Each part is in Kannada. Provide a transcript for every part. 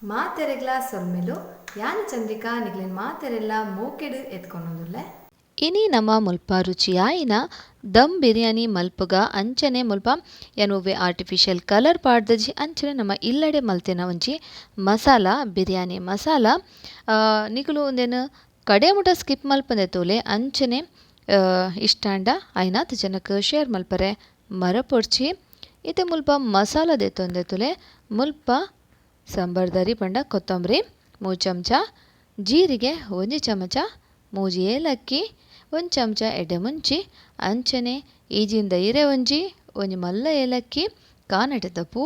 ಮಾತೆರೆಗ್ಲ ಸೊಲ್ಮೆಲು ಯಾನ ಚಂದ್ರಿಕಾ ನಿಗ್ಲಿನ ಮಾತೆರೆಲ್ಲ ಮೂಕೆಡು ಎತ್ಕೊಂಡೊಂದುಲ್ಲೆ ಇನಿ ನಮ್ಮ ಮುಲ್ಪ ರುಚಿಯಾಯಿನ ದಮ್ ಬಿರಿಯಾನಿ ಮಲ್ಪುಗ ಅಂಚನೆ ಮುಲ್ಪ ಎನ್ನುವೆ ಆರ್ಟಿಫಿಷಿಯಲ್ ಕಲರ್ ಪಾಡ್ದಜಿ ಅಂಚನೆ ನಮ್ಮ ಇಲ್ಲಡೆ ಮಲ್ತಿನ ಒಂಜಿ ಮಸಾಲ ಬಿರಿಯಾನಿ ಮಸಾಲ ನಿಕುಲು ಒಂದೇನು ಕಡೆ ಮುಟ ಸ್ಕಿಪ್ ಮಲ್ಪಂದೆ ತೋಲೆ ಅಂಚನೆ ಇಷ್ಟಾಂಡ ಐನಾತ್ ಜನಕ್ ಶೇರ್ ಮಲ್ಪರೆ ಮರಪೊಡ್ಚಿ ಇತ್ತೆ ಮುಲ್ಪ ಮಸಾಲ ದೆತ್ತೊಂದೆ ತುಲೆ ಮುಲ್ಪ ಸಂಬರ್ದರಿ ಪಂಡ ಕೊತ್ತಂಬರಿ 3 ಚಮಚ ಜೀರಿಗೆ 1 ಚಮಚ 3 ಏಲಕ್ಕಿ 1 ಚಮಚ ಎಡ್ಡೆ ಮುಂಚಿ ಅಂಚನೆ ಈಜಿಂದ ಇರೆ ಒಂಜಿ ಮಲ್ಲ ಏಲಕ್ಕಿ ಕಾನಟದ ಪೂ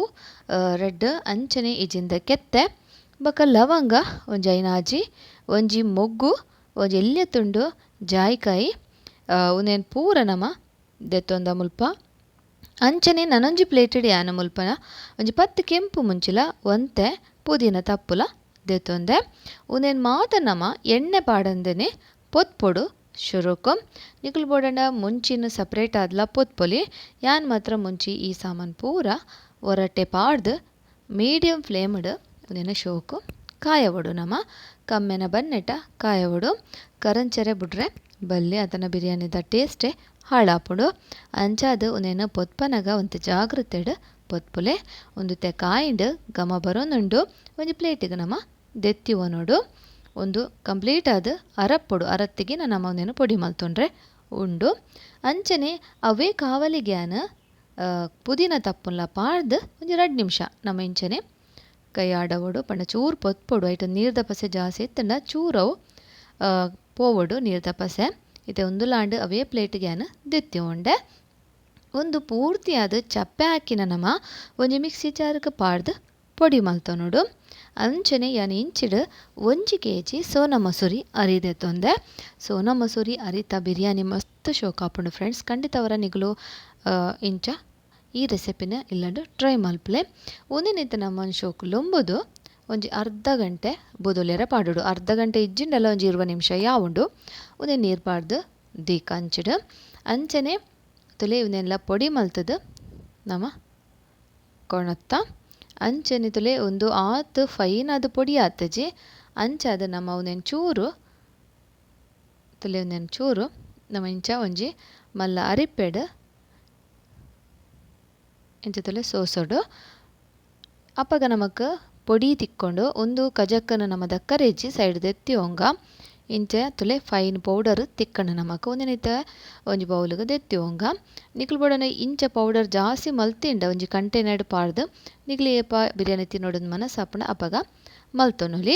ರೆಡ್ ಅಂಚನೆ ಈಜಿಂದ ಕೆತ್ತೆ ಬೊಕ ಲವಂಗ ಒಂಜಿ ಐನಾಜಿ ಒಂಜಿ ಮೊಗ್ಗು ಒಂಜಿ ಎಲ್ಯ ತುಂಡು ಜಾಯಿಕಾಯಿ ಉನೇನು ಪೂರ ನಮ ದೆತ್ತೊಂದ ಮುಲ್ಪ ಅಂಚನೆ ನನೊಂಜಿ ಪ್ಲೇಟೆಡ್ ಯಾನ ಮುಲ್ಪನ ಒಂಜಿ 10 ಕೆಂಪು ಮುಂಚಿಲ ಒಂತೆ ಪುದೀನ ತಪ್ಪುಲ ದೆತ್ತೊಂದೆ ಉನೇನು ಮಾತ ನಮ ಎಣ್ಣೆ ಪಾಡಂದೆನೆ ಪೊತ್ಪೊಡು ಶುರುಕೊಂ ನಿಕುಲು ಬೋಡಂಡ ಮುಂಚಿನ ಸಪ್ರೇಟ್ ಆದ್ಲ ಪೊತ್ಪೊಲಿ ಯಾನ್ ಮಾತ್ರ ಮುಂಚಿ ಈ ಸಾಮಾನು ಪೂರ ಒರಟೆ ಪಾಡ್ದು ಮೀಡಿಯಂ ಫ್ಲೇಮ್ಡ್ ಉನೇನ ಶೋಕು ಕಾಯವಡು ನಮ ಕಮ್ಮೆನ ಬನ್ನೆಟ ಕಾಯವಡು ಕರಂಚೆರೆ ಬಿಡ್ರೆ ಬಲ್ಲೆ ಅದನ್ನ ಬಿರಿಯಾನಿದ ಟೇಸ್ಟೇ ಹಾಳಾಪುಡು ಅಂಚಾದ ಉನೇನ ಪೊತ್ಪನಗ ಒಂತೆ ಜಾಗ್ರತೆಡ್ ಪೊತ್ಪುಲೆ ಒಂದುತೆ ಕಾಯಿಂಡ್ ಗಮ ಬರೋನುಂಡು ಒಂಜಿ ಪ್ಲೇಟಿಗೆ ನಮ ದೆತ್ತಿವನೋಡು ಒಂದು ಕಂಪ್ಲೀಟ್ ಆದ ಅರಪ್ಪೊಡು ಅರತ್ತಿಗೆ ನಮ್ಮ ಒಂದೇನು ಪೊಡಿ ಮಲ್ತೊಂಡ್ರೆ ಉಂಡು ಅಂಚನೆ ಅವೇ ಕಾವಲಿಗ್ಯಾನ ಪುದೀನ ತಪ್ಪುಲ್ಲ ಪಾಡ್ದು ಒಂಜಿ 2 ನಿಮಿಷ ನಮ್ಮ ಇಂಚನೆ ಕೈ ಆಡವಡು ಪಂಡ ಚೂರು ಪೊತ್ಪೊಡು ಐಟು ನೀರ್ದ ಪಸೆ ಜಾಸ್ತಿ ಎತ್ತಂಡ ಚೂರವು ಪೋವಡು ನೀರ್ದ ಪಸೆ ಇತ್ತೆ ಒಂದು ಲಾಂಡ್ ಅವೇ ಪ್ಲೇಟ್ಗ್ಯಾನ ದೆತ್ತಿ ಉಂಡೆ ಒಂದು ಪೂರ್ತಿಯಾದ ಚಪ್ಪೆ ಹಾಕಿನ ನಮ ಒಂಜಿ ಮಿಕ್ಸಿ ಜಾರ್ಗೆ ಪಾಡ್ದು ಪೊಡಿ ಮಲ್ತೊನೋಡು ಅಂಚನೆ ಯಾನ್ ಇಂಚಿಡ್ 1 kg ಸೋನಾ ಮಸೂರಿ ಅರಿದೆತ್ತೊಂದೆ ಸೋನಾ ಮಸೂರಿ ಅರಿತ ಬಿರಿಯಾನಿ ಮಸ್ತ್ ಶೋಕ್ ಆಪುಂಡು ಫ್ರೆಂಡ್ಸ್ ಖಂಡಿತ ಅವರ ನಿಗಲು ಇಂಚ ಈ ರೆಸಿಪಿನ ಇಲ್ಲಂಡು ಟ್ರೈ ಮಲ್ಪಲೆ ಒಂದಿನಿತ್ತ ನಮ್ಮ ಶೋಕು ಲೊಂಬುದು ಒಂಜಿ ಅರ್ಧ ಗಂಟೆ ಬೊದೊಲೆರ ಪಾಡುಡು ಅರ್ಧ ಗಂಟೆ ಇಜ್ಜಿಂಡಲ್ಲ ಒಂಜಿ 20 ನಿಮಿಷ ಯಾವುಂಡು ಒಂದೇ ನೀರು ಪಾಡ್ದು ದೀಕ ಅಂಚಿಡು ಅಂಚನೆ ತುಲೆ ಇವನ್ನೆಲ್ಲ ಪೊಡಿ ಮಲ್ತದು ನಮ್ಮ ಕೊಣತ್ತ ಅಂಚನೆ ತುಲೆ ಒಂದು ಆತು ಫೈನ್ ಅದು ಪೊಡಿ ಆತಜಿ ಅಂಚಾದ ನಮ್ಮ ಅವನೇನು ಚೂರು ತುಲೆ ಒಂದೇನು ಚೂರು ನಮ್ಮ ಇಂಚ ಒಂಜಿ ಮಲ್ಲ ಅರಿಪೆಡ್ ಇಂಚ ತುಲೆ ಸೋಸೋಡು ಅಪ್ಪಗ ನಮಕ್ ಪೊಡಿ ತಿಕ್ಕೊಂಡು ಒಂದು ಕಜಕ್ಕನ ನಮ್ಮ ದಕ್ಕರೆಜ್ಜಿ ಸೈಡ್ ದೆತ್ತಿ ಒಂಗ ಇಂಚೆ ತುಲೆ ಫೈನ್ ಪೌಡರ್ ತಿಕ್ಕಂಡು ನಮಕ್ ಒಂದಿನಿತ ಒಂಜಿ ಬೌಲ್ಗೆ ದೆತ್ತಿ ಒಂಗ ನಿಕ್ಲು ಬೋಡನ ಇಂಚ ಪೌಡರ್ ಜಾಸ್ತಿ ಮಲ್ತಿಂಡ ಒಂಜಿ ಕಂಟೈನರ್ಡ್ ಪಾಡ್ದು ನಿಕ್ಲು ಏಪ ಬಿರಿಯಾನಿ ತಿನ್ನೋಡು ಮನಸ್ಸಾಪುಂಡ ಅಪ್ಪಗ ಮಲ್ತೊನುಲಿ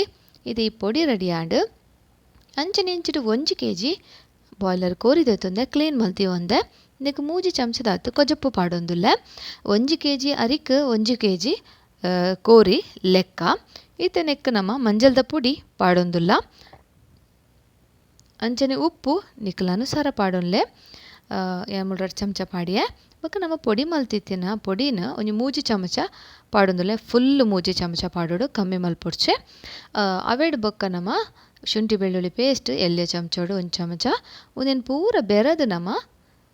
ಇದು ಈ ಪೊಡಿ ರೆಡಿ ಆಂಡ್ ಅಂಚನೆ ಇಂಚಿಡು 1 kg ಬಾಯ್ಲರ್ ಕೋರಿ ದೆತ್ತೊಂದೆ ಕ್ಲೀನ್ ಮಲ್ತಿ ಒಂದೆ ನಿಕ್ 3 ಚಮಚದಾತು ಕೊಜಪ್ಪು ಪಾಡೊಂದುಲ್ಲೆ 1 kg ಅರಿಕ್ 1 kg ಕೋರಿ ಲೆಕ್ಕ ಈತ ನೆಕ್ ನಮ್ಮ ಮಂಜಲ್ದ ಪುಡಿ ಪಾಡೊಂದುಲ್ಲ ಅಂಚನೆ ಉಪ್ಪು ನಿಕ್ಲ ಅನುಸಾರ ಪಾಡೊನ್ಲೆ 2 ಚಮಚ ಪಾಡಿಯೆ ಬೊಕ ನಮ್ಮ ಪೊಡಿ ಮಲ್ತಿತ್ತಿನ ಪೊಡಿನ ಒಂಜಿ 3 ಚಮಚ ಪಾಡೊಂದುಲ್ಲೆ ಫುಲ್ 3 ಚಮಚ ಪಾಡೋಡು ಕಮ್ಮಿ ಮಲ್ಪೊಡ್ಚೆ ಅವೆಡ್ ಬೊಕ್ಕ ನಮ್ಮ ಶುಂಠಿ ಬೆಳ್ಳುಳ್ಳಿ ಪೇಸ್ಟ್ ಎಲ್ಯ ಚಮಚೋಡು 1 ಚಮಚ ಒಂದೇನು ಪೂರ ಬೆರೆದು ನಮ್ಮ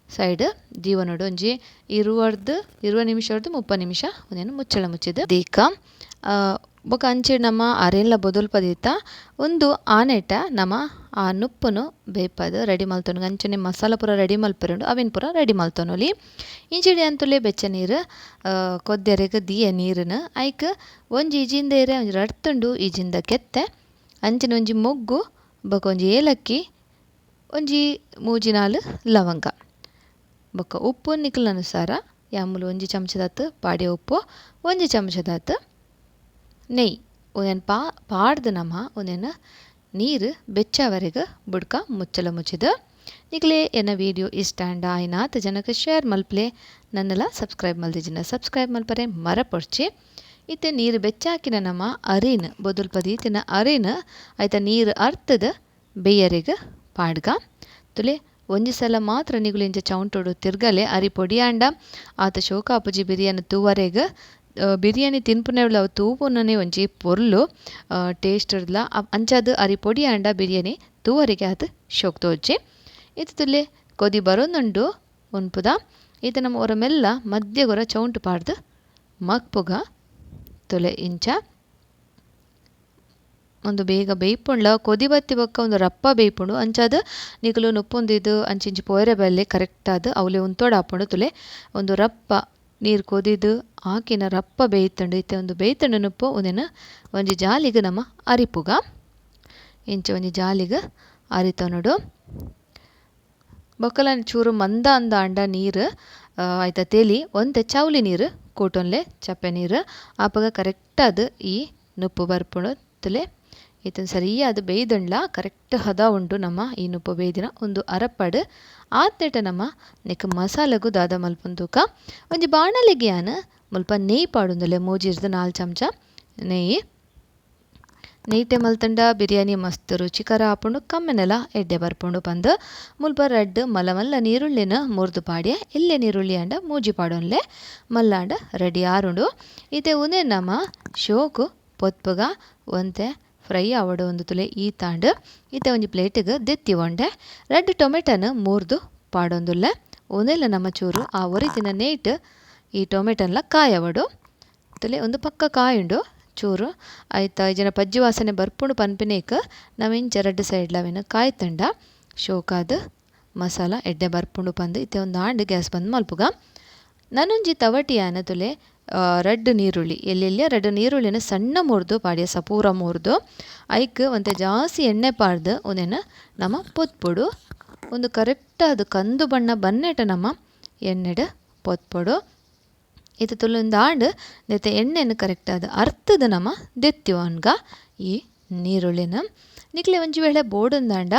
ಸೈಡ್ ದೀವನೋಡು ಒಂಜಿ 20 ನಿಮಿಷದ್ದು 30 ನಿಮಿಷ ಒಂದೇನು ಮುಚ್ಚಳ ಮುಚ್ಚಿದ ದೀಕ ಬೊಕ ಅಂಚಿಡ್ ನಮ್ಮ ಅರೆಲ್ಲ ಬೊದಲ್ಪದೀತ ಒಂದು ಆನೆಟ ನಮ್ಮ ಆ ನುಪ್ಪುನು ಬೇಪದು ರೆಡಿ ಮಲ್ತೊನು ಅಂಚನೆ ಮಸಾಲ ಪೂರ ರೆಡಿ ಮಲ್ಪೆರುಂಡು ಅವಿನ ಪೂರ ರೆಡಿ ಮಲ್ತೊನುಲಿ ಇಂಚಿಡಿ ಅಂತುಲೆ ಬೆಚ್ಚ ನೀರು ಕೊದ್ದೆರೆಗ್ ದಿಯ ನೀರನ್ನು ಐಕ್ ಒಂಜಿ ಈಜಿಂದ ಏರೆ ಒಂಜಿ ರಡ್ತುಂಡು ಈಜಿಂದ ಕೆತ್ತೆ ಅಂಚಿನ ಒಂಜಿ ಮೊಗ್ಗು ಬೊಕ ಒಂಜಿ ಏಲಕ್ಕಿ ಒಂಜಿ 3-4 ಲವಂಗ ಬೊಕ ಉಪ್ಪು ನಿಕ್ಲ ಅನುಸಾರ ಯಾಮೂಲು 1 ಚಮಚದಾತು ಪಾಡ್ಯ ಉಪ್ಪು 1 ಚಮಚದಾತು ನೆಯ್ ಒಂದೇನು ಪಾಡ್ದು ನಮ್ಮ ಒಂದೇನು ನೀರು ಬೆಚ್ಚವರೆಗೆ ಬುಡ್ಕ ಮುಚ್ಚಲ ಮುಚ್ಚಿದು ಈಗಲೇ ಎನ್ನ ವೀಡಿಯೋ ಇಷ್ಟ ಅಂಡ ಆಯ್ನಾತ್ ಜನಕ್ಕೆ ಶೇರ್ ಮಲ್ಪಲೆ ನನ್ನೆಲ್ಲ ಸಬ್ಸ್ಕ್ರೈಬ್ ಮಲ್ದಿಜಿನ ಸಬ್ಸ್ಕ್ರೈಬ್ ಮಲ್ಪರೆ ಮರಪೊಡ್ಚಿ ಇತ್ತೆ ನೀರು ಬೆಚ್ಚಾಕಿನ ನಮ್ಮ ಅರಿನ ಬೊದಲ್ಪದೀತಿನ ಅರಿನ ಆಯ್ತ ನೀರು ಅರ್ತದ ಬೇಯರಿಗೆ ಪಾಡ್ಗ ತುಲೆ ಒಂಜಿ ಸಲ ಮಾತ್ರ ನಿಗುಲು ಇಂಚ ಚೌಂಟೋಡು ತಿರ್ಗಲೆ ಅರಿ ಪೊಡಿ ಆಂಡ ಆತ ಶೋಕಾಪುಜಿ ಬಿರಿಯಾನಿ ತೂವರೆಗ್ ಬಿರಿಯಾನಿ ತಿನ್ಪುನೆವುಲ ಅವು ತೂಪುನನೆ ಒಂಜಿ ಪೊರ್ಲು ಟೇಸ್ಟ್ ಇರ್ಲ ಅಂಚಾದ ಅರಿ ಪೊಡಿ ಆಂಡ ಬಿರಿಯಾನಿ ತೂವರೆಗೆ ಆತ ಶೋಕ್ ತೋಜಿ ಇದು ತುಲೆ ಕೊದಿ ಬರೋನುಂಡು ಉನ್ಪುದ ಈತ ನಮ್ಮ ಒರ ಮೆಲ್ಲ ಮಧ್ಯಗೊರ ಚೌಂಟು ಪಾಡ್ದು ಮಕ್ಪುಗ ತುಲೆ ಇಂಚ ಒಂದು ಬೇಗ ಬೇಯ್ಪುಂಡ್ಲ ಕೊದಿ ಬತ್ತಿ ಬೊಕ್ಕ ಒಂದು ರಪ್ಪ ಬೇಯ್ಪುಂಡು ಅಂಚಾದ್ ನಿಕುಲು ನುಪ್ಪೊಂದಿದ್ದು ಅಂಚಿಂಚಿ ಪೋಯರೆ ಬಲ್ಲೆ ಕರೆಕ್ಟ್ ಆದ್ ಅವಲೆ ಉಂತೋಡ ಹಾಪುಂಡು ತುಲೆ ಒಂದು ರಪ್ಪ ನೀರು ಕೊದಿದು ಆಕಿನ ರಪ್ಪ ಬೇಯ್ತಂಡು ಇತ್ತೆ ಒಂದು ಬೇಯ್ತಂಡು ನುಪ್ಪು ಒಂದೇನು ಒಂಜಿ ಜಾಲಿಗೆ ನಮ್ಮ ಅರಿಪುಗ ಇಂಚ ಒಂಜಿ ಜಾಲಿಗೆ ಅರಿತನೋಡು ಬೊಕ್ಕಲ ಚೂರು ಮಂದ ಅಂದ ಅಂಡ ನೀರು ಆಯ್ತಾ ತೆಲಿ ಒಂತೆ ಚೌಲಿ ನೀರು ಕೂಟೊನ್ಲೆ ಚಪ್ಪೆ ನೀರು ಆಪಗ ಕರೆಕ್ಟ್ ಅದು ಈ ನುಪ್ಪು ಬರ್ಪುಂಡು ತುಲೆ ಈತನ ಸರಿಯಾದ ಬೇಯ್ದಂಡ್ಲ ಕರೆಕ್ಟ್ ಹದ ಉಂಡು ನಮ್ಮ ಈ ನುಪ್ಪು ಬೇಯ್ದಿನ ಒಂದು ಅರಪಡ್ ಆತ್ನೆಟ ನಮ್ಮ ನೆಕ್ ಮಸಾಲೆಗೂ ದಾದ ಮಲ್ಪುಂದೂಕ ಒಂಜಿ ಬಾಣಲೆಗೆ ಯಾನ್ ಮುಲ್ಪ ನೆಯ್ ಪಾಡುಂದಲೆ ಮೂಜಿರ್ದು 4 ಚಮಚ ನೆಯ್ಟೆ ಮಲ್ತಂಡ ಬಿರಿಯಾನಿ ಮಸ್ತ್ ರುಚಿಕರ ಆಪುಂಡು ಕಮ್ಮೆನೆಲ ಎಡ್ಡೆ ಬರ್ಪುಂಡು ಪಂದ್ ಮುಲ್ಪ ರಡ್ಡ್ ಮಲ್ಲ ನೀರುಳ್ಳಿನ ಮುರ್ದು ಪಾಡ್ಯ ಇಲ್ಲೆ ನೀರುಳ್ಳಿ ಅಂಡ ಮೂಜಿ ಪಾಡೋನ್ಲೆ ಮಲ್ಲಾಂಡ ರೆಡಿ ಆರುಂಡು ಇತ್ತೆ ಉನೆ ನಮ್ಮ ಶೋಕು ಪೊತ್ಪುಗ ಒಂತೆ ಫ್ರೈ ಆವಡು ಒಂದು ತುಲೆ ಈ ತಾಂಡ್ ಇತ್ತೆ ಒಂಜಿ ಪ್ಲೇಟಿಗೆ ದೆತ್ತಿ ಒಂಡೆ ರಡ್ಡ್ ಟೊಮೆಟೊನ ಮೂರ್ದು ಪಾಡೊಂದುಲ್ಲೆ ಉನೆಲ ನಮ್ಮ ಚೂರು ಆ ಒರಿತಿನ ನೇಟ್ ಈ ಟೊಮೆಟೊನ್ಲ ಕಾಯವಡು ತುಲೆ ಒಂದು ಪಕ್ಕ ಕಾಯುಂಡು ಚೂರು ಆಯ್ತಾ ಇಜನ ಪಜ್ಜಿ ವಾಸನೆ ಬರ್ಪುಂಡು ಪನ್ಪಿನೇಕ್ ನಾವಿಂಚ ರಡ್ಡ್ ಸೈಡ್ಲವೆನ ಕಾಯ್ತಂಡ ಶೋಕಾದ ಮಸಾಲ ಎಡ್ಡೆ ಬರ್ಪುಂಡು ಪಂದ್ ಇತ್ತೆ ಒಂದು ಆಂಡ್ ಗ್ಯಾಸ್ ಬಂದ್ ಮಲ್ಪುಗ ನಾನೊಂಜಿ ತವಟಿ ಯಾನ ತುಲೆ ರಡ್ಡ್ ನೀರುಳ್ಳಿ ಎಲ್ಲೆಲ್ಲ ರಡ್ಡ್ ನೀರುಳ್ಳಿನ ಸಣ್ಣ ಮುರಿದು ಪಾಡ್ಯ ಸಪೂರ ಮುರಿದು ಐಕ್ ಒಂತೆ ಜಾಸ್ತಿ ಎಣ್ಣೆ ಪಾಡ್ದು ಒಂದೇನ ನಮ್ಮ ಪೊತ್ಪೊಡು ಒಂದು ಕರೆಕ್ಟ್ ಅದು ಕಂದು ಬಣ್ಣ ಬನ್ನೆಟ ನಮ್ಮ ಎಣ್ಣೆಡ್ ಪೊತ್ಪೊಡು ಇದು ತುಲೊಂದು ಆಂಡ್ ನೆತ್ತೆ ಎಣ್ಣೆನ ಕರೆಕ್ಟ್ ಆದ ಅರ್ತದ ನಮ್ಮ ದೆತ್ತಿವನ್ಗ ಈ ನೀರುಳ್ಳಿನ ನಿಕ್ಲೆ ಒಂಜಿ ವೇಳೆ ಬೋಡಂದಾಂಡ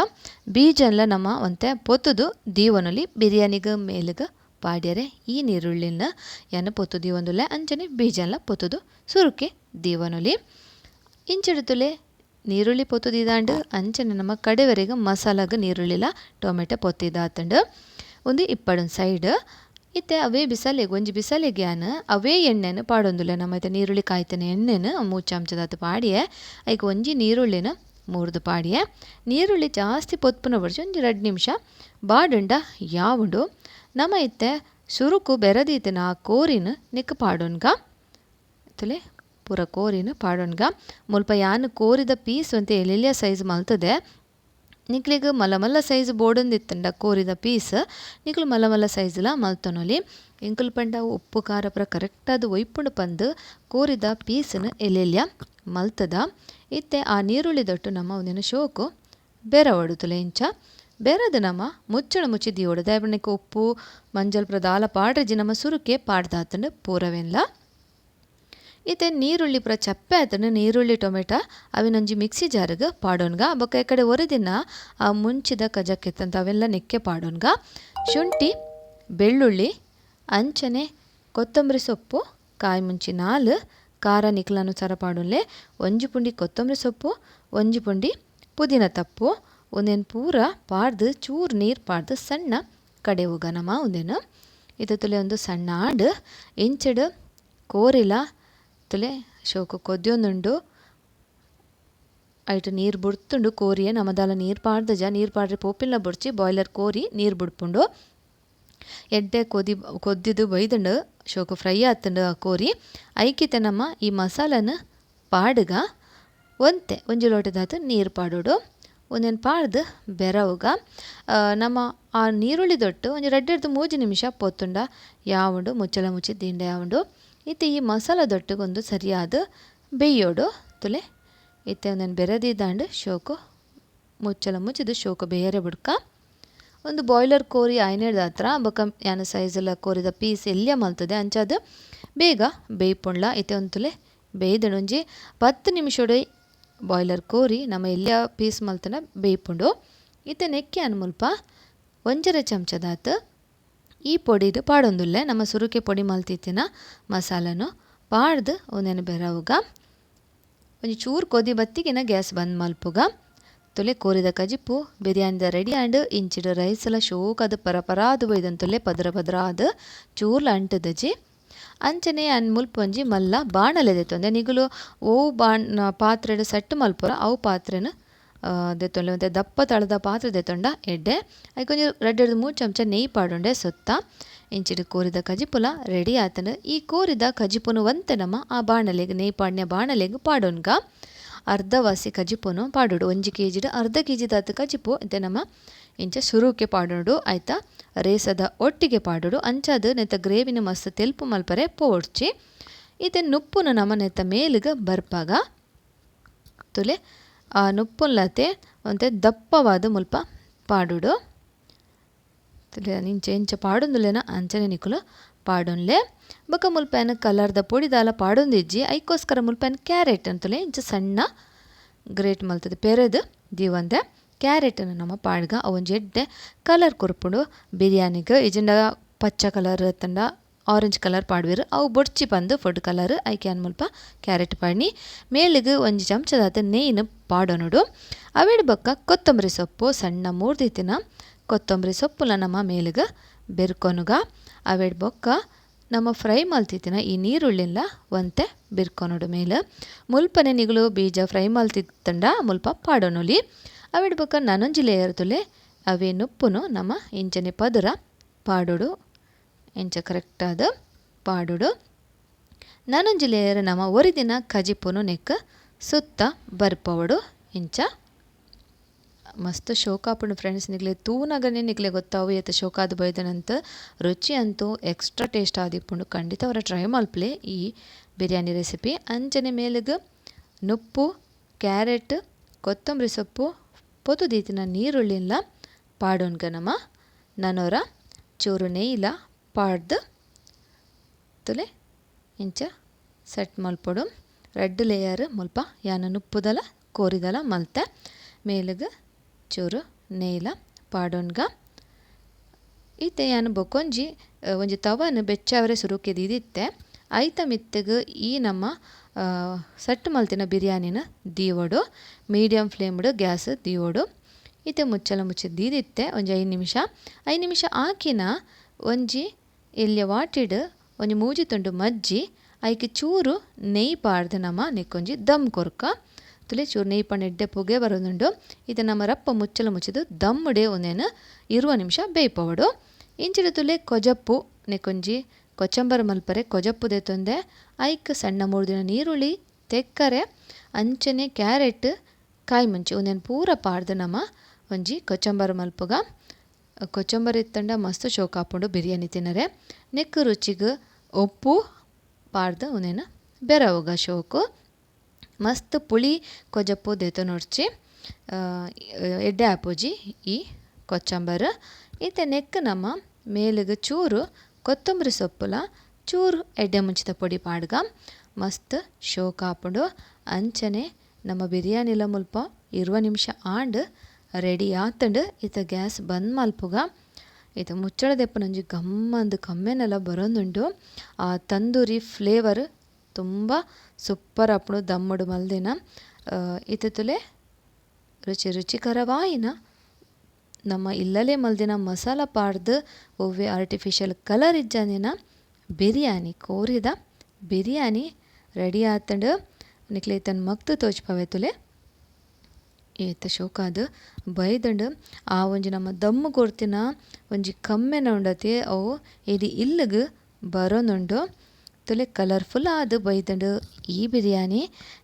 ಬೀಜನ್ಲ ನಮ್ಮ ಒಂತೆ ಪೊತ್ತುದು ದೀವನೊಲಿ ಬಿರಿಯಾನಿಗ ಮೇಲಿಗ ಪಾಡ್ಯರೆ ಈ ನೀರುಳ್ಳಿನ ಯಾನ ಪೊತ್ತು ದೀವೊಂದುಲ್ಲೆ ಅಂಚನೆ ಬೀಜನ್ಲ ಪೊತ್ತುದು ಸುರುಕೆ ದೀವನೊಲಿ ಇಂಚೆಡುತ್ತುಲೆ ನೀರುಳ್ಳಿ ಪೊತ್ತುದಿದಾಂಡ್ ಅಂಚನೆ ನಮ್ಮ ಕಡೆವರೆಗೆ ಮಸಾಲಾಗ ನೀರುಳ್ಳಿಲ ಟೊಮೆಟೊ ಪೊತ್ತಿದಾತಂಡು ಒಂದು ಇಪ್ಪಡೊಂದು ಸೈಡ್ ಇತ್ತೆ ಅವೇ ಬಿಸಲೆಗೆ ಒಂಜಿ ಬಿಸಲೆಗೆ ಯಾನ ಅವೇ ಎಣ್ಣೆನ ಪಾಡೊಂದುಲ್ಲೆ ನಮ್ಮ ಇತ್ತೆ ನೀರುಳ್ಳಿ ಕಾಯ್ತನೆ ಎಣ್ಣೆನ 3 ಚಮಚದಾತು ಪಾಡಿಯೆ ಐಕ್ ಒಂಜಿ ನೀರುಳ್ಳಿನ ಮೂರ್ದು ಪಾಡಿಯೆ ನೀರುಳ್ಳಿ ಜಾಸ್ತಿ ಪೊತ್ಪುನ ಬರ್ಚಿ ಒಂಜಿ 2 ನಿಮಿಷ ಬಾಡುಂಡ ಯಾವುಂಡು ನಮ್ಮ ಇತ್ತೆ ಸುರುಕು ಬೆರದೀತಿನ ಆ ಕೋರಿನ ನಿಕ್ ಪಾಡೋನ್ಗ ತುಲೆ ಪೂರ ಕೋರಿನ ಪಾಡೋನ್ಗ ಮುಲ್ಪ ಯಾನ್ ಕೋರಿದ ಪೀಸ್ ಒಂತೆ ಎಲೆಲಿಯ ಸೈಜ್ ಮಲ್ತದೆ ನಿಕ್ಲಿಗೆ ಮಲ್ಲ ಸೈಜ್ ಬೋಡೊಂದಿತ್ತಂಡ ಕೋರಿದ ಪೀಸ್ ನಿಕ್ಲು ಮಲ್ಲ ಸೈಜ್ಲ ಮಲ್ತೊನೊಲಿ ಎಂಕುಲು ಪಂಡ ಉಪ್ಪು ಖಾರ ಪೂರ ಕರೆಕ್ಟಾದ ಒಯ್ಪುಂಡು ಪಂದ್ ಕೋರಿದ ಪೀಸ್ನ ಎಲೆಲಿಯ ಮಲ್ತದ ಇತ್ತೆ ಆ ನೀರುಳ್ಳಿ ದೊಟ್ಟು ನಮ್ಮ ಒಂದಿನ ಶೋಕು ಬೆರವಡುತ್ತಲೆ ಇಂಚ ಬೆರದ ನಮ್ಮ ಮುಚ್ಚಳ ಮುಚ್ಚಿದಿ ಓಡು ದಯಪಣ್ಣಕ್ಕೆ ಉಪ್ಪು ಮಂಜಲ್ ಪ್ರದಾಲ ಪಾಡ್ರಜಿ ನಮ್ಮ ಸುರುಕೆ ಪಾಡ್ದಾತಂಡು ಪೂರವೆನ್ಲ ಇತ್ತೆ ನೀರುಳ್ಳಿ ಪೂರ ಚಪ್ಪೆ ಆತಂಡು ನೀರುಳ್ಳಿ ಟೊಮೆಟೊ ಅವಿನೊಂಜಿ ಮಿಕ್ಸಿ ಜಾರ್ಗೆ ಪಾಡೋನ್ಗ ಬೊಕ್ಕ ಕಡೆ ಒರೆದಿನ ಆ ಮುಂಚಿದ ಕಜಕ್ಕೆತ್ತಂತ ಅವೆಲ್ಲ ನೆಕ್ಕೆ ಪಾಡೋನ್ಗ ಶುಂಠಿ ಬೆಳ್ಳುಳ್ಳಿ ಅಂಚನೆ ಕೊತ್ತಂಬರಿ ಸೊಪ್ಪು ಕಾಯಿ ಮುಂಚಿ 4 ಖಾರ ನಿಕ್ಲಾನುಸಾರ ಪಾಡೋನ್ಲೆ ಒಂಜಿ ಪುಂಡಿ ಕೊತ್ತಂಬರಿ ಸೊಪ್ಪು ಒಂಜಿ ಪುಂಡಿ ಪುದೀನ ತಪ್ಪು ಒಂದೇನು ಪೂರ ಪಾಡ್ದು ಚೂರು ನೀರು ಪಾಡ್ದು ಸಣ್ಣ ಕಡೆ ಹೋಗ ನಮ್ಮ ಒಂದೇನು ಇದು ತುಲೆ ಒಂದು ಸಣ್ಣ ಆಂಡ್ ಇಂಚಡು ಕೋರಿಲ ತುಲೆ ಶೋಕು ಕೊದ್ಯೊಂದುಂಡು ಐಟು ನೀರು ಬುಡ್ತುಂಡು ಕೋರಿಯ ನಮ್ಮದಾಲ ನೀರು ಪಾಡ್ದಜ ನೀರು ಪಾಡ್ರೆ ಪೋಪಿಲ್ನ ಬುಡ್ಚಿ ಬಾಯ್ಲರ್ ಕೋರಿ ನೀರು ಬುಡ್ಪುಂಡು ಎಡ್ಡೆ ಕೊದ್ದಿದ್ದು ಬೈದಂಡು ಶೋಕು ಫ್ರೈ ಆತಂಡು ಆ ಕೋರಿ ಐಕಿತೆ ನಮ್ಮ ಈ ಮಸಾಲನ ಪಾಡ್ಗ ಒಂಜಿ ಲೋಟದಾತು ನೀರು ಪಾಡೋಡು ಒಂದೇನು ಪಾಡ್ದು ಬೆರವುಗ ನಮ್ಮ ಆ ನೀರುಳ್ಳಿ ದೊಟ್ಟು ಒಂಜಿ 2-3 ನಿಮಿಷ ಪೊತ್ತುಂಡ ಯಾವುಂಡು ಮುಚ್ಚಳ ಮುಚ್ಚಿ ದಿಂಡ ಯಾವುಂಡು ಇತ್ತೆ ಈ ಮಸಾಲ ದೊಟ್ಟಗೊಂದು ಸರಿಯಾದ ಬೇಯೋಡು ತುಲೆ ಇತ್ತೆ ಒಂದೇನು ಬೆರೆದಿದ್ದಾಂಡು ಶೋಕು ಮುಚ್ಚಳ ಮುಚ್ಚಿದು ಶೋಕು ಬೇಯರೆ ಬುಡ್ಕ ಒಂದು ಬಾಯ್ಲರ್ ಕೋರಿ ಆಯ್ನೆಡ್ದ ಹತ್ರ ಬೊಕ್ಕ ಯಾನ ಸೈಜೆಲ್ಲ ಕೋರಿದ ಪೀಸ್ ಎಲ್ಲಿಯ ಮಲ್ತದೆ ಅಂಚಾದ ಬೇಗ ಬೇಯ್ಪುಂಡ್ಲ ಇತ್ತೆ ಒಂದು ತುಲೆ ಬೇಯ್ದಣ ಒಂಜಿ 10 ನಿಮಿಷೊಡೆ ಬಾಯ್ಲರ್ ಕೋರಿ ನಮ್ಮ ಎಲ್ಲಿಯ ಪೀಸ್ ಮಲ್ತನ ಬೇಯ್ಪುಂಡು ಇತ್ತೆ ನೆಕ್ಕೆ ಅನ್ ಮುಲ್ಪ 1 ಚಮಚದಾತು ಈ ಪೊಡಿದು ಪಾಡೊಂದುಲ್ಲೆ ನಮ್ಮ ಸುರುಕೆ ಪೊಡಿ ಮಲ್ತಿತ್ತಿನ ಮಸಾಲನು ಪಾಡ್ದು ಒಂದೇನು ಬೆರವುಗ ಒಂಜಿ ಚೂರು ಕೊದಿ ಬತ್ತಿಗಿನ ಗ್ಯಾಸ್ ಬಂದ್ ಮಲ್ಪುಗ ತುಲೆ ಕೋರಿದ ಕಜಿಪ್ಪು ಬಿರಿಯಾನಿದ ರೆಡಿ ಆಂಡ್ ಇಂಚಿಡು ರೈಸ್ ಎಲ್ಲ ಶೋಕದು ಪರಪರಾದು ಬೈದಂತುಲೆ ಪದರ ಆದು ಚೂರ್ಲ ಅಂಟದಜಿ ಅಂಚನೆ ಅನ್ ಮುಲ್ಪ ಒಂಜಿ ಮಲ್ಲ ಬಾಣಲೆ ದೆತ್ತೊಂದೆ ನಿಗುಲು ಓವು ಪಾತ್ರೆಡು ಸೆಟ್ ಮಲ್ಪುರ ಅವು ಪಾತ್ರೆನ ದೆತ್ತೊಂಡೆ ಮತ್ತು ದಪ್ಪ ತಳದ ಪಾತ್ರೆ ದೆತ್ತೊಂಡ ಎಡ್ಡೆ ಅದಕ್ಕೊಂಜಿ 2-3 ಚಮಚ ನೆಯ್ ಪಾಡೊಂಡೆ ಸೊತ್ತ ಇಂಚಿಡು ಕೋರಿದ ಕಜಿಪುಲ ರೆಡಿ ಆತಂಡು ಈ ಕೋರಿದ ಕಜಿಪುನು ಒಂತೆ ನಮ್ಮ ಆ ಬಾಣಲೆಗೆ ನೆಯ್ ಪಾಡ್ನೆ ಬಾಣಲೆಗೆ ಪಾಡೋನ್ಗ ಅರ್ಧವಾಸಿ ಕಜಿಪುನು ಪಾಡುಡು 1 kg ಅರ್ಧ kg ದಾತು ಕಜಿಪು ಇತ್ತೆ ನಮ್ಮ ಇಂಚ ಸುರುಕೆ ಪಾಡೋಡು ಆಯ್ತಾ ರೇಸದ ಒಟ್ಟಿಗೆ ಪಾಡೋಡು ಅಂಚಾದ ನೆತ್ತ ಗ್ರೇವಿನ ಮಸ್ತ್ ತೆಲ್ಪು ಮಲ್ಪರೆ ಪೋಡ್ಚಿ ಇತ್ತೆ ನುಪ್ಪುನ ನಮ್ಮ ನೆತ್ತ ಮೇಲಿಗೆ ಬರ್ಪಾಗ ತುಲೆ ಆ ನುಪ್ಪುನ್ಲತೆ ಒಂತೆ ದಪ್ಪವಾದ ಮುಲ್ಪ ಪಾಡುಡು ತುಲೆ ಇಂಚ ಪಾಡೊಂದುಲೆನ ಅಂಚನೆ ನಿಕುಲು ಪಾಡೊನ್ಲೆ ಬೊಕ ಮುಲ್ಪೆನ ಕಲರ್ದ ಪೊಡಿದಾಲ ಪಾಡೊಂದಿಜ್ಜಿ ಐಕೋಸ್ಕರ ಮುಲ್ಪೆನ ಕ್ಯಾರೆಟ್ ಅಂತಲೇ ಇಂಚ ಸಣ್ಣ ಗ್ರೇಟ್ ಮಲ್ತದೆ ಪೆರೆದು ದೀವಂದೆ ಕ್ಯಾರೆಟನ್ನು ನಮ್ಮ ಪಾಡ್ಗ ಅವೊಂಜಿ ಎಡ್ಡೆ ಕಲರ್ ಕೊರ್ಪುಂಡು ಬಿರಿಯಾನಿಗೆ ಇಜಂಡ ಪಚ್ಚ ಕಲರ್ ತಂಡ ಆರೆಂಜ್ ಕಲರ್ ಪಾಡ್ವೆರು ಅವು ಬೊಡ್ಚಿ ಬಂದು ಫುಡ್ ಕಲರ್ ಐಕ್ಯಾನ್ ಮುಲ್ಪ ಕ್ಯಾರೆಟ್ ಪಾಡ್ನಿ ಮೇಲಿಗೆ ಒಂಜಿ ಚಮಚದಾತ ನೇಯ್ನು ಪಾಡೋನುಡು ಅವೇಡ್ ಬೊಕ್ಕ ಕೊತ್ತಂಬರಿ ಸೊಪ್ಪು ಸಣ್ಣ ಮೂರ್ದಿತ್ತಿನ ಕೊತ್ತಂಬರಿ ಸೊಪ್ಪುಲ ನಮ್ಮ ಮೇಲಿಗೆ ಬೆರ್ಕೊನುಗ ಅವೇಡ್ ಬೊಕ್ಕ ನಮ್ಮ ಫ್ರೈ ಮಲ್ತಿತ್ತಿನ ಈ ನೀರುಳ್ಳಿಲ್ಲ ಒಂತೆ ಬಿರ್ಕೊನುಡು ಮೇಲೆ ಮುಲ್ಪನೆ ನಿಗಳು ಬೀಜ ಫ್ರೈ ಮಲ್ತಿತ್ತಂಡ ಮುಲ್ಪ ಪಾಡೋನುಲಿ ಅವಿಡ್ ಬೊಕ್ಕ ನನೊಂಜಿ ಲೇಯರ್ ತುಲೆ ಅವೇ ನುಪ್ಪುನು ನಮ್ಮ ಇಂಚನೆ ಪದುರ ಪಾಡುಡು ಇಂಚ ಕರೆಕ್ಟಾದ ಪಾಡುಡು ನನೊಂಜಿ ಲೇಯರ್ ನಮ್ಮ ಒರಿದಿನ ಕಜಿಪುನು ನೆಕ್ ಸುತ್ತ ಬರ್ಪವಡು ಇಂಚ ಮಸ್ತ್ ಶೋಕಾಪುಂಡು ಫ್ರೆಂಡ್ಸ್ ನಿಗ್ಲೆ ತೂನಗನೆ ನಿಗ್ಲೆ ಗೊತ್ತಾವು ಏತ ಶೋಕಾದ ಬೈದನಂತ ರುಚಿ ಅಂತೂ ಎಕ್ಸ್ಟ್ರಾ ಟೇಸ್ಟ್ ಆದಿಪ್ಪುಂಡು ಖಂಡಿತ ಅವರ ಟ್ರೈ ಮಲ್ಪ್ಲೆ ಈ ಬಿರಿಯಾನಿ ರೆಸಿಪಿ ಅಂಚನೆ ಮೇಲಿಗೆ ನುಪ್ಪು ಕ್ಯಾರೆಟ್ ಕೊತ್ತಂಬರಿ ಸೊಪ್ಪು ಪೊತು ದೀತಿನ ನೀರುಳ್ಳಿಲ್ಲ ಪಾಡೋನ್ಗ ನಮ್ಮ ನನೋರ ಚೂರು ನೇಯ್ಲ ಪಾಡ್ದು ತುಲೆ ಇಂಚ ಸೆಟ್ ಮಲ್ಪೊಡು ರೆಡ್ ಲೇಯರ್ ಮುಲ್ಪ ಯಾನ ನುಪ್ಪುದಲ ಕೋರಿದಲ ಮಲ್ತೆ ಮೇಲಿಗೆ ಚೂರು ನೇಯ್ಲ ಪಾಡೋನ್ಗ ಈತೆ ಯಾನು ಬೊಕೊಂಜಿ ಒಂಜಿ ತವನು ಬೆಚ್ಚವರೆ ಸುರುಕೆ ದಿದಿತ್ತೆ ಐತ ಮಿತ್ತಗ ಈ ನಮ್ಮ ಸಟ್ಟು ಮಲ್ತಿನ ಬಿರಿಯಾನಿನ ದೀವೋಡು ಮೀಡಿಯಮ್ ಫ್ಲೇಮ್ಡ್ ಗ್ಯಾಸ್ ದೀವೋಡು ಈತೆ ಮುಚ್ಚಲ ಮುಚ್ಚಿ ದೀದಿತ್ತೆ ಒಂಜಿ 5 ನಿಮಿಷ ಆಕಿನ ಒಂಜಿ ಎಲ್ಯ ವಾಟಿಡ್ ಒಂಜಿ ಮೂಜಿ ತುಂಡು ಮಜ್ಜಿ ಐಕೆ ಚೂರು ನೆಯ್ ಪಾಡ್ದು ನಮ್ಮ ನೆಕ್ಕೊಂಜಿ ದಮ್ ಕೊರ್ಕ ತುಲೆ ಚೂರು ನೆಯ್ ಪಂಡ ಎಡ್ಡೆ ಪೊಗೆ ಬರೋದುಂಡು ಇದು ನಮ್ಮ ರಪ್ಪ ಮುಚ್ಚಲ ಮುಚ್ಚಿದು ದಮ್ಮುಡೆ ಒಂದೇನು 20 ನಿಮಿಷ ಬೇಯ್ಪವಡು ಇಂಚಿಡ ತುಲೆ ಕೊಜಪ್ಪು ನೆಕ್ಕೊಂಜಿ ಕೊಚ್ಚಂಬರ ಮಲ್ಪರೆ ಕೊಜಪ್ಪು ದೇತೊಂದೆ ಐಕ್ ಸಣ್ಣ ಮೂರ್ದಿನ ನೀರುಳ್ಳಿ ತೆಕ್ಕರೆ ಅಂಚನೆ ಕ್ಯಾರೆಟ್ ಕಾಯಿ ಮುಂಚಿ ಒಂದೇನು ಪೂರ ಪಾಡ್ದು ನಮ್ಮ ಒಂಜಿ ಕೊಚ್ಚಂಬರ ಮಲ್ಪುಗ ಕೊಚ್ಚಂಬರ ಇತ್ತಂಡ ಮಸ್ತ್ ಶೋಕ ಹಾಪುಂಡು ಬಿರಿಯಾನಿ ತಿನ್ನರೆ ನೆಕ್ ರುಚಿಗೆ ಉಪ್ಪು ಪಾಡ್ದು ಒಂದೇನು ಬೆರವುಗ ಶೋಕು ಮಸ್ತ್ ಪುಳಿ ಕೊಜಪ್ಪು ದೇತ ನೋಡ್ಚಿ ಎಡ್ಡೆ ಆಪೋಜಿ ಈ ಕೊಚ್ಚಂಬರ ಈತೆ ನೆಕ್ ನಮ್ಮ ಮೇಲಿಗೆ ಚೂರು ಕೊತ್ತಂಬರಿ ಸೊಪ್ಪುಲ ಚೂರು ಎಡ್ಡೆ ಮುಂಚಿತ ಪೊಡಿ ಪಾಡ್ಗ ಮಸ್ತ್ ಶೋಕ ಹಾಪುಂಡು ಅಂಚನೆ ನಮ್ಮ ಬಿರಿಯಾನಿಲ ಮುಲ್ಪ 20 ನಿಮಿಷ ಆಂಡ್ ರೆಡಿ ಆತಂಡು ಈತ ಗ್ಯಾಸ್ ಬಂದ್ ಮಲ್ಪುಗ ಈತ ಮುಚ್ಚಳ ದೆಪ್ಪನೊಂಜಿ ಗಮ್ಮಂದು ಕಮ್ಮೆನೆಲ್ಲ ಬರೋದುಂಡು ಆ ತಂದೂರಿ ಫ್ಲೇವರ್ ತುಂಬ ಸೂಪರ್ ಆಪುಂಡು ದಮ್ಮುಡು ಮಲ್ದಿನ ಈತ ತುಲೆ ರುಚಿಕರವಾಯಿನ ನಮ್ಮ ಇಲ್ಲಲೇ ಮಲ್ದಿನ ಮಸಾಲ ಪಾಡ್ದು ಒವ್ವೆ ಆರ್ಟಿಫಿಷಿಯಲ್ ಕಲರ್ ಇಜ್ಜಂದಿನ ಬಿರಿಯಾನಿ ಕೋರಿದ ಬಿರಿಯಾನಿ ರೆಡಿ ಆತಂಡು ನಿಕ್ಲೆ ತನ್ನ ಮಕ್ತು ತೋಚ್ಪವೆ ತುಲೆ ಏತ ಶೋಕಾದು ಬೈದಂಡು ಆ ಒಂಜಿ ನಮ್ಮ ದಮ್ಮು ಕೊರ್ತಿನ ಒಂಜಿ ಕಮ್ಮೆನ ಉಂಡತಿ ಅವು ಇಡೀ ಇಲ್ಲಿಗೆ ಬರೋನುಂಡು ತುಲೆ ಕಲರ್ಫುಲ್ ಆದು ಬೈದಂಡು ಈ ಬಿರಿಯಾನಿ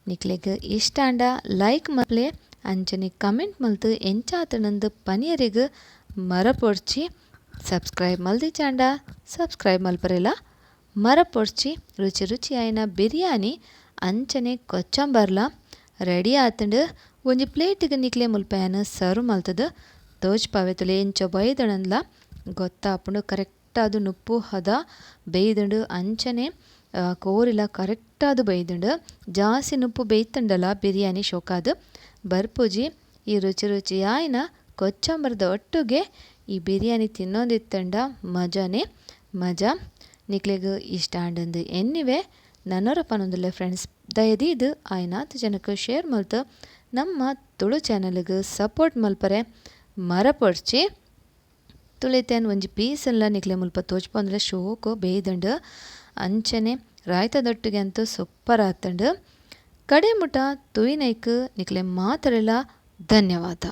ನಿಕ್ಲೆಗ್ ಇಷ್ಟ ಅಂಡ ಲೈಕ್ ಮಲ್ಪ್ಲೆ ಅಂಚನೆ ಕಮೆಂಟ್ ಮಲ್ತು ಎಂಚಾತನಂದು ಪನಿಯರಿಗೆ ಮರಪೊಡ್ಚಿ ಸಬ್ಸ್ಕ್ರೈಬ್ ಮಲ್ದಿ ಚಾಂಡ ಸಬ್ಸ್ಕ್ರೈಬ್ ಮಲ್ಪರೆಲ್ಲ ಮರಪೊಡ್ಚಿ ರುಚಿ ಆಯ್ನ ಬಿರಿಯಾನಿ ಅಂಚನೆ ಕೊಚ್ಚಂಬರ್ಲ ರೆಡಿ ಆತಂಡು ಒಂಜಿ ಪ್ಲೇಟಿಗೆ ನಿಕ್ಲೆ ಮುಲ್ಪಯನ ಸರ್ವ್ ಮಲ್ತದ ತೋಜ್ಪಾವೆ ತುಲೆ ಎಂಚ ಬೈದಣಂದ್ಲ ಗೊತ್ತಾಪುಂಡು ಕರೆಕ್ಟಾದು ನುಪ್ಪು ಹದ ಬೇಯ್ದಂಡು ಅಂಚನೆ ಕೋರಿಲ ಕರೆಕ್ಟಾದು ಬೈದಂಡು ಜಾಸ್ತಿ ನುಪ್ಪು ಬೇಯ್ತಂಡಲ ಬಿರಿಯಾನಿ ಶೋಕಾದು ಬರ್ಪುಜಿ ಈ ರುಚಿ ಆಯ್ನ ಕೊಚ್ಚಂಬರದ ಒಟ್ಟಿಗೆ ಈ ಬಿರಿಯಾನಿ ತಿನ್ನೋದಿತ್ತಂಡ ಮಜಾನೇ ಮಜಾ ನಿಕ್ಲೆಗ್ ಇಷ್ಟ ಅಂಡಂದು ಎನ್ನಿವೆ ನನ್ನೋರ ಪನೊಂದುಲ್ಲೆ ಫ್ರೆಂಡ್ಸ್ ದಯದೀದು ಆಯ್ನಾತ್ ಜನಕ್ಕೆ ಶೇರ್ ಮಲ್ತು ನಮ್ಮ ತುಳು ಚಾನಲ್ಗೆ ಸಪೋರ್ಟ್ ಮಲ್ಪರೆ ಮರಪೊಡ್ಚಿ ತುಳಿತೇನು ಒಂಜಿ ಪೀಸೆಲ್ಲ ನಿಕ್ಲೆ ಮುಲ್ಪ ತೋಚ್ಪಂದ್ರೆ ಶೋಕು ಬೇಯ್ದಂಡು ಅಂಚನೆ ರಾಯ್ತದೊಟ್ಟಿಗೆ ಅಂತೂ ಸೂಪರ್ ಆತಂಡು ಕಡೆ ಮುಟ ತುಯಿನೈಕ್ ನಿಕ್ಲೆ ಮಾತರೆಲ್ಲ ಧನ್ಯವಾದ.